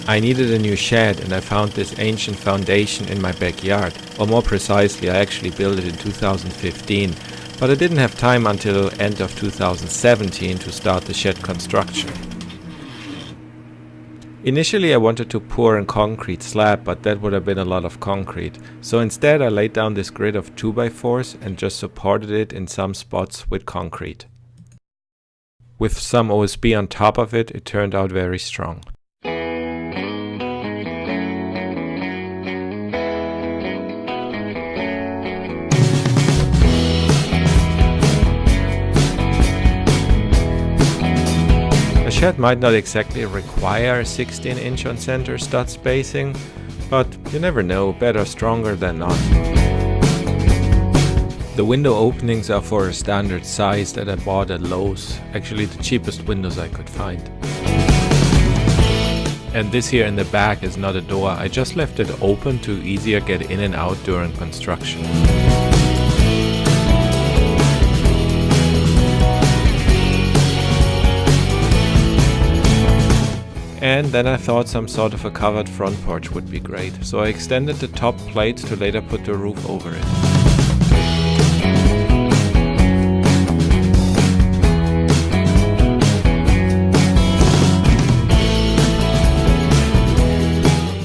I needed a new shed and I found this ancient foundation in my backyard, or more precisely I actually built it in 2015, but I didn't have time until end of 2017 to start the shed construction. Initially I wanted to pour a concrete slab, but that would have been a lot of concrete, so instead I laid down this grid of 2x4s and just supported it in some spots with concrete. With some OSB on top of it, it turned out very strong. A shed might not exactly require 16-inch on center stud spacing, but you never know, better stronger than not. The window openings are for a standard size that I bought at Lowe's, actually the cheapest windows I could find. And this here in the back is not a door, I just left it open to easier get in and out during construction. And then I thought some sort of a covered front porch would be great, so I extended the top plate to later put the roof over it.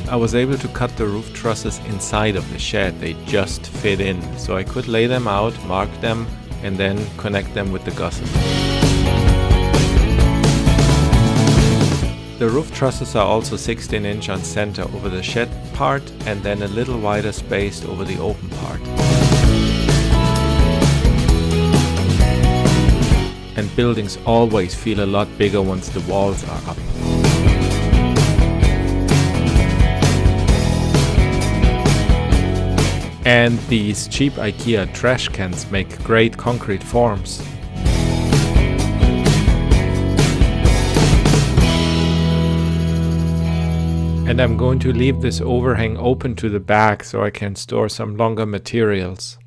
I was able to cut the roof trusses inside of the shed, they just fit in, so I could lay them out, mark them, and then connect them with the gusset. The roof trusses are also 16-inch on center over the shed part and then a little wider spaced over the open part. And buildings always feel a lot bigger once the walls are up. And these cheap IKEA trash cans make great concrete forms. And I'm going to leave this overhang open to the back so I can store some longer materials.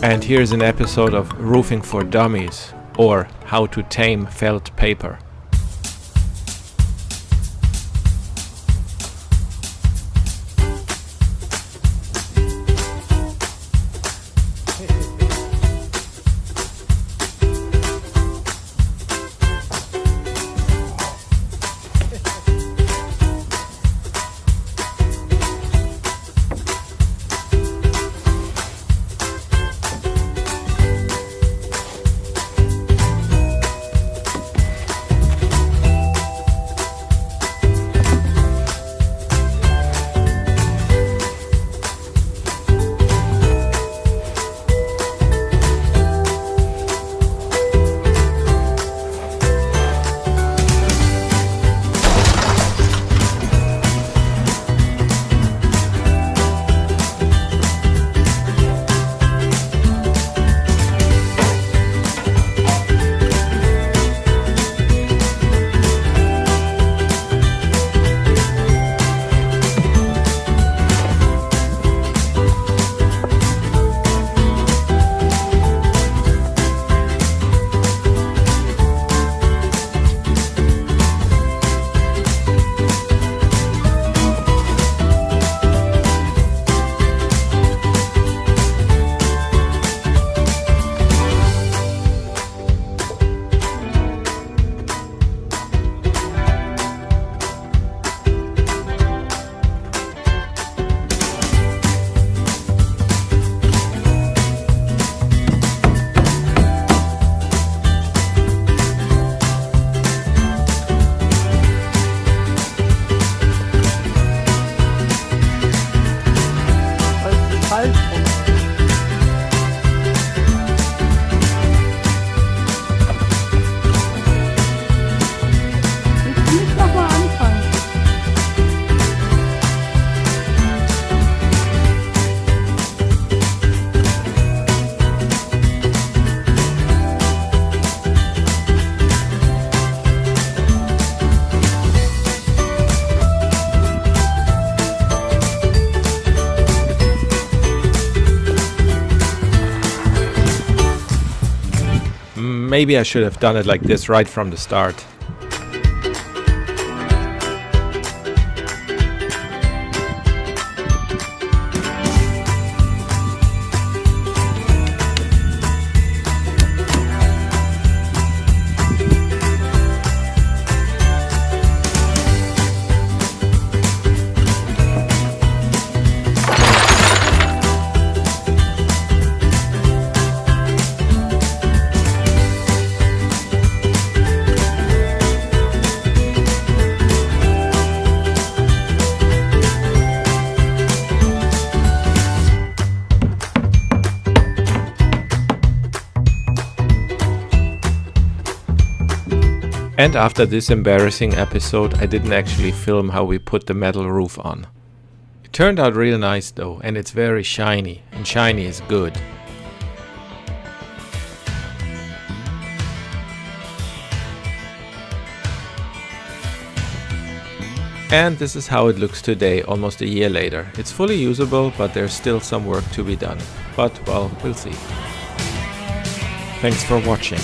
And here's an episode of Roofing for Dummies, or How to Tame Felt Paper. maybe I should have done it like this right from the start. And after this embarrassing episode, I didn't actually film how we put the metal roof on. It turned out real nice though, and it's very shiny, and shiny is good. And this is how it looks today, almost a year later. It's fully usable, but there's still some work to be done. But, well, we'll see. Thanks for watching.